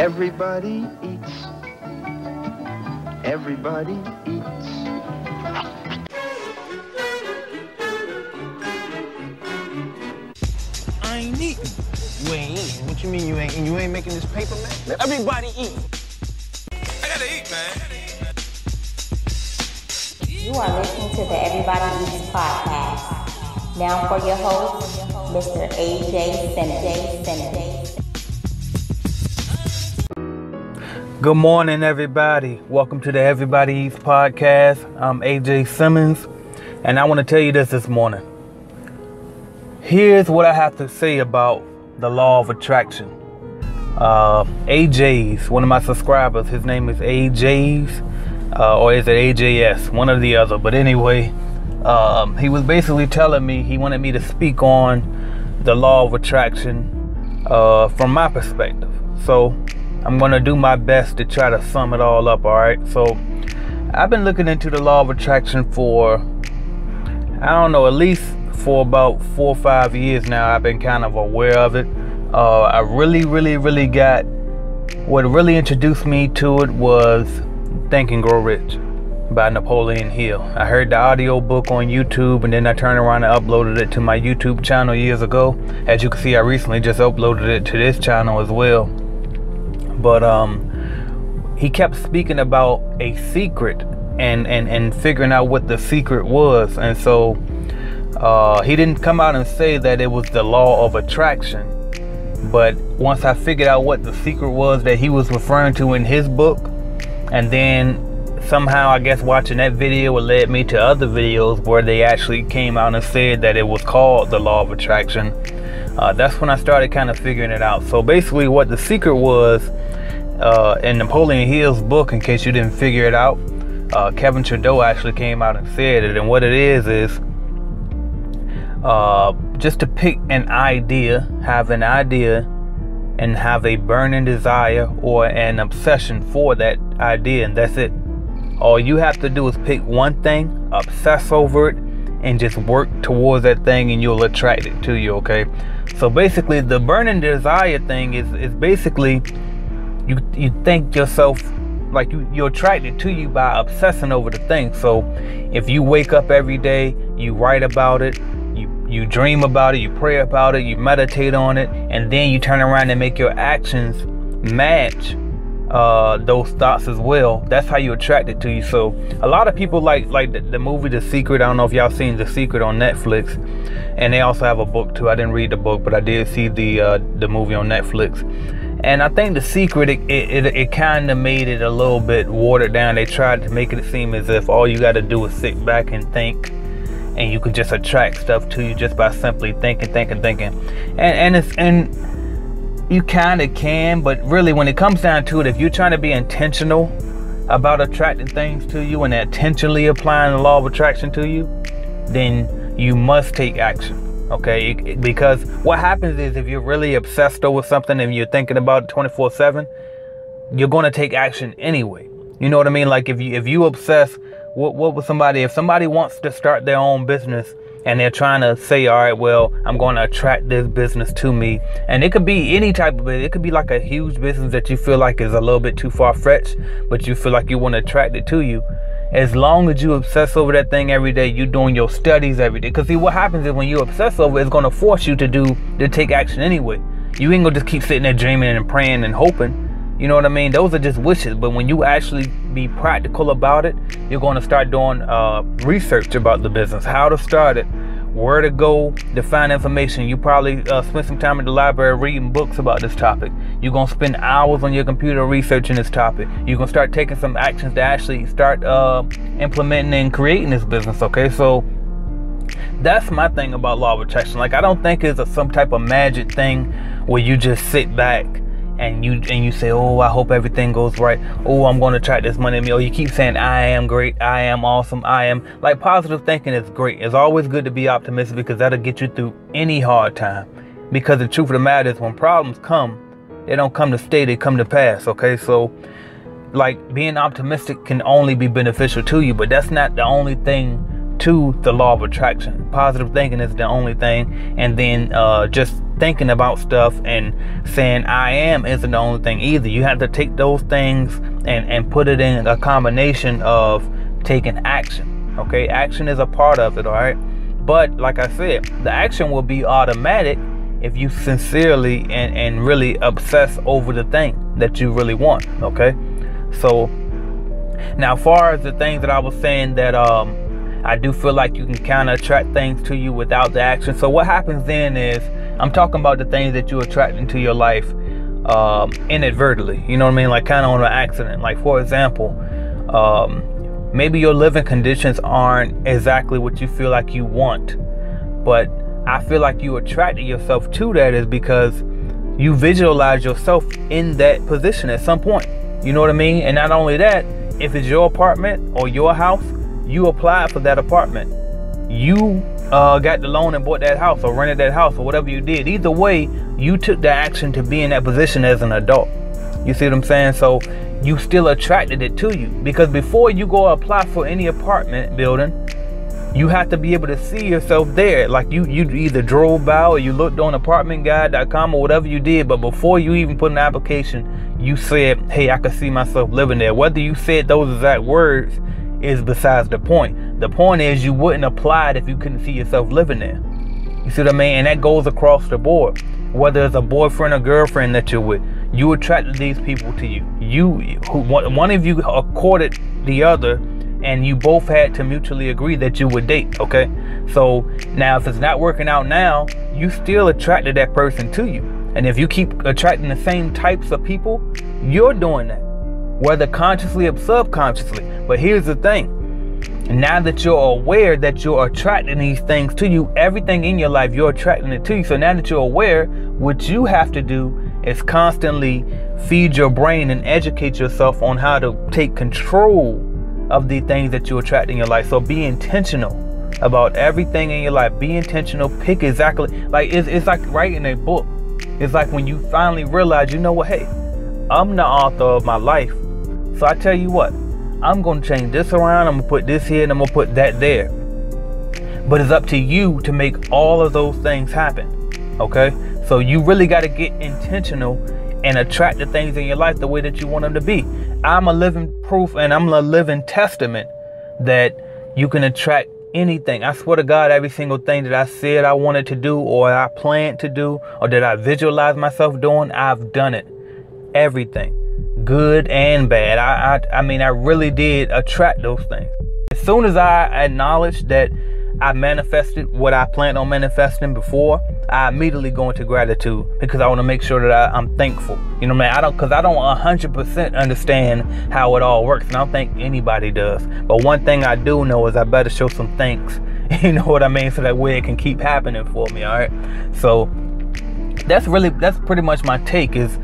Everybody eats. Everybody eats. I ain't eating. You ain't eating? What you mean you ain't eating? You ain't making this paper, man? Everybody eat. I gotta eat, man. You are listening to the Everybody Eats podcast. Now for your host, Mr. AJ Simmons. Good morning, everybody. Welcome to the Everybody Eats podcast. I'm AJ Simmons, and I want to tell you this morning. Here's what I have to say about the law of attraction. AJ's, one of my subscribers, his name is AJ's, or is it AJS? One or the other. But anyway, he was basically telling me he wanted me to speak on the law of attraction from my perspective. So I'm going to do my best to try to sum it all up, all right? So I've been looking into the law of attraction for, I don't know, at least for about 4 or 5 years now. I've been kind of aware of it. I really got, what really introduced me to it was Think and Grow Rich by Napoleon Hill. I heard the audio book on YouTube, and then I turned around and uploaded it to my YouTube channel years ago. As you can see, I recently just uploaded it to this channel as well. But he kept speaking about a secret and figuring out what the secret was. And so he didn't come out and say that it was the law of attraction. But once I figured out what the secret was that he was referring to in his book, and then somehow I guess watching that video led me to other videos where they actually came out and said that it was called the law of attraction. That's when I started kind of figuring it out. So basically what the secret was in Napoleon Hill's book, in case you didn't figure it out, Kevin Trudeau actually came out and said it. And what it is just to pick an idea, have an idea, and have a burning desire or an obsession for that idea, and that's it. All you have to do is pick one thing, obsess over it, and just work towards that thing, and you'll attract it to you, okay? So basically, the burning desire thing is basically you think yourself, like you're attracted to you by obsessing over the thing. So if you wake up every day, you write about it, you dream about it, you pray about it, you meditate on it, and then you turn around and make your actions match those thoughts as well. That's how you attract it to you. So a lot of people like the movie The Secret. I don't know if y'all seen The Secret on Netflix, and they also have a book too. I didn't read the book, but I did see the movie on Netflix. And I think The Secret, it kind of made it a little bit watered down. They tried to make it seem as if all you got to do is sit back and think, and you can just attract stuff to you just by simply thinking. And you kind of can, but really when it comes down to it, if you're trying to be intentional about attracting things to you and intentionally applying the law of attraction to you, then you must take action. Okay, because what happens is if you're really obsessed over something and you're thinking about it 24/7, you're going to take action anyway. You know what I mean? Like if you obsess, what would somebody, if somebody wants to start their own business and they're trying to say, all right, well, I'm going to attract this business to me, and it could be any type of business. It could be like a huge business that you feel like is a little bit too far-fetched, but you feel like you want to attract it to you. As long as you obsess over that thing every day, you're doing your studies every day. Because see, what happens is when you obsess over it, it's going to force you to take action anyway. You ain't going to just keep sitting there dreaming and praying and hoping. You know what I mean? Those are just wishes. But when you actually be practical about it, you're going to start doing research about the business, how to start it, where to go to find information. You probably spend some time at the library reading books about this topic. You're going to spend hours on your computer researching this topic. You're going to start taking some actions to actually start implementing and creating this business, okay? So that's my thing about law of attraction. Like, I don't think it's some type of magic thing where you just sit back and you say, oh, I hope everything goes right. Oh, I'm going to attract this money to me. Oh, you keep saying, I am great. I am awesome. I am. Like, positive thinking is great. It's always good to be optimistic because that'll get you through any hard time. Because the truth of the matter is when problems come, they don't come to stay, they come to pass. Okay, so like being optimistic can only be beneficial to you, but that's not the only thing to the law of attraction. Positive thinking is the only thing, and then just thinking about stuff and saying I am isn't the only thing either. You have to take those things and put it in a combination of taking action. Okay, action is a part of it, all right? But like I said, the action will be automatic if you sincerely and really obsess over the thing that you really want. Okay, so now as far as the things that I was saying that I do feel like you can kind of attract things to you without the action. So what happens then is, I'm talking about the things that you attract into your life inadvertently, you know what I mean, like kind of on an accident. Like for example, maybe your living conditions aren't exactly what you feel like you want, but I feel like you attracted yourself to that is because you visualize yourself in that position at some point, you know what I mean? And not only that, if it's your apartment or your house, you applied for that apartment, you got the loan and bought that house or rented that house or whatever you did. Either way, you took the action to be in that position as an adult. You see what I'm saying? So you still attracted it to you, because before you go apply for any apartment building, you have to be able to see yourself there. Like you either drove by or you looked on apartmentguide.com or whatever you did, but before you even put an application, you said, hey, I could see myself living there. Whether you said those exact words is besides the point. The point is you wouldn't apply it if you couldn't see yourself living there. You see what I mean? And that goes across the board. Whether it's a boyfriend or girlfriend that you're with, you attracted these people to you. One of you courted the other, and you both had to mutually agree that you would date. Okay, so now if it's not working out now, you still attracted that person to you. And if you keep attracting the same types of people, you're doing that, whether consciously or subconsciously. But here's the thing. Now that you're aware that you're attracting these things to you, everything in your life, you're attracting it to you. So now that you're aware, what you have to do is constantly feed your brain and educate yourself on how to take control of the things that you attract in your life. So be intentional about everything in your life. Be intentional. Pick exactly, like it's like writing a book. It's like when you finally realize, you know what, hey, I'm the author of my life. So I tell you what, I'm going to change this around, I'm going to put this here, and I'm going to put that there. But it's up to you to make all of those things happen. Okay? So you really got to get intentional and attract the things in your life the way that you want them to be. I'm a living proof and I'm a living testament that you can attract anything. I swear to God, every single thing that I said I wanted to do, or I planned to do, or that I visualized myself doing, I've done it. Everything. Good and bad. I mean, I really did attract those things. As soon as I acknowledged that I manifested what I planned on manifesting before, I immediately go into gratitude, because I want to make sure that I'm thankful. You know what I mean? Because I don't 100% understand how it all works, and I don't think anybody does. But one thing I do know is I better show some thanks. You know what I mean? So that way it can keep happening for me. All right. So that's pretty much my take, is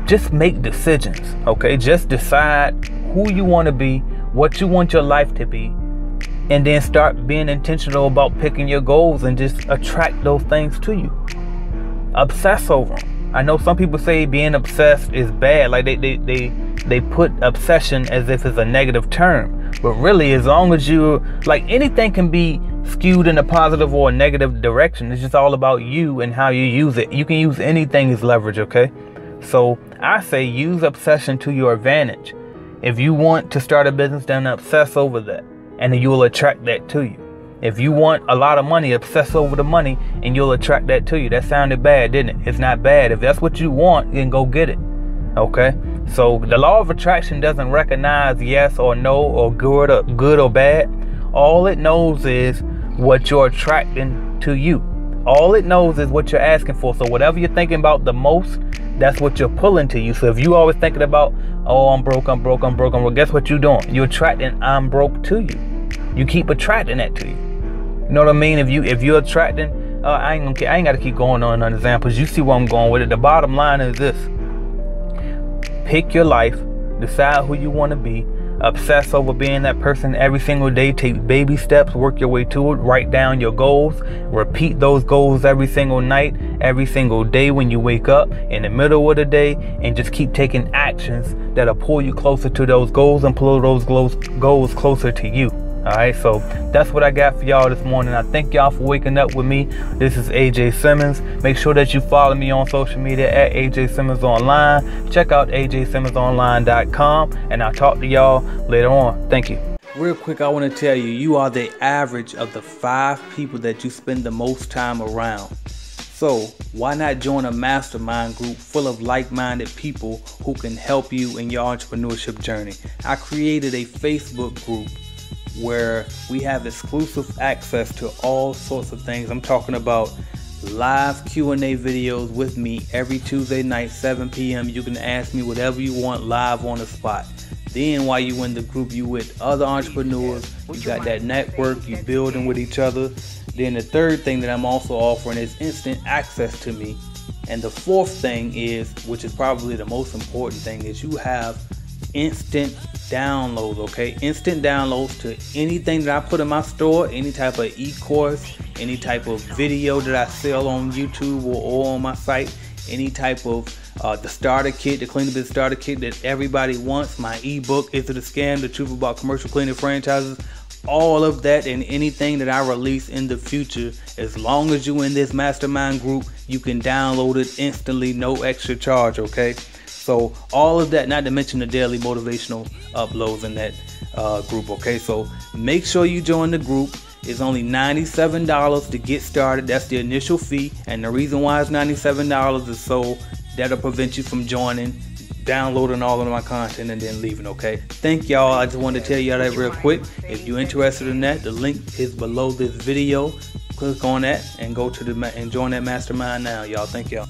just make decisions. Okay, just decide who you want to be, what you want your life to be, and then start being intentional about picking your goals and just attract those things to you. Obsess over them. I know some people say being obsessed is bad, like they put obsession as if it's a negative term, but really, as long as you, like, anything can be skewed in a positive or a negative direction. It's just all about you and how you use it. You can use anything as leverage. Okay, so I say use obsession to your advantage. If you want to start a business, then obsess over that, and you will attract that to you. If you want a lot of money, obsess over the money, and you'll attract that to you. That sounded bad, didn't it? It's not bad. If that's what you want, then go get it. Okay? So the law of attraction doesn't recognize yes or no, or good or bad. All it knows is what you're attracting to you. All it knows is what you're asking for. So whatever you're thinking about the most, that's what you're pulling to you. So if you always thinking about, oh, I'm broke, well, guess what you're doing? You're attracting I'm broke to you. You keep attracting that to you. You know what I mean? If you're attracting, I ain't got to keep going on examples. You see where I'm going with it. The bottom line is this: pick your life, decide who you want to be, obsess over being that person every single day. Take baby steps, work your way to it. Write down your goals, repeat those goals every single night, every single day when you wake up, in the middle of the day, and just keep taking actions that'll pull you closer to those goals and pull those goals closer to you. Alright, so that's what I got for y'all this morning. I thank y'all for waking up with me. This is AJ Simmons. Make sure that you follow me on social media at AJ Simmons Online. Check out ajsimmonsonline.com, and I'll talk to y'all later on. Thank you. Real quick, I want to tell you, you are the average of the 5 people that you spend the most time around. So why not join a mastermind group full of like-minded people who can help you in your entrepreneurship journey? I created a Facebook group where we have exclusive access to all sorts of things. I'm talking about live Q&A videos with me every Tuesday night, 7 p.m. You can ask me whatever you want live on the spot. Then while you in the group, you with other entrepreneurs, you got that network, you building with each other. Then the third thing that I'm also offering is instant access to me. And the fourth thing is, which is probably the most important thing, is you have instant downloads, okay? Instant downloads to anything that I put in my store, any type of e-course, any type of video that I sell on YouTube or on my site, any type of the starter kit, the Clean the Biz starter kit that everybody wants, my ebook, Is It a Scam? The Truth About Commercial Cleaning Franchises, all of that and anything that I release in the future. As long as you in this mastermind group, you can download it instantly, no extra charge, okay? So all of that, not to mention the daily motivational uploads in that group, okay? So make sure you join the group. It's only $97 to get started. That's the initial fee. And the reason why it's $97 is so that'll prevent you from joining, downloading all of my content and then leaving, okay? Thank y'all. I just wanted to tell y'all that real quick. If you're interested in that, the link is below this video. Click on that and go to and join that mastermind now, y'all. Thank y'all.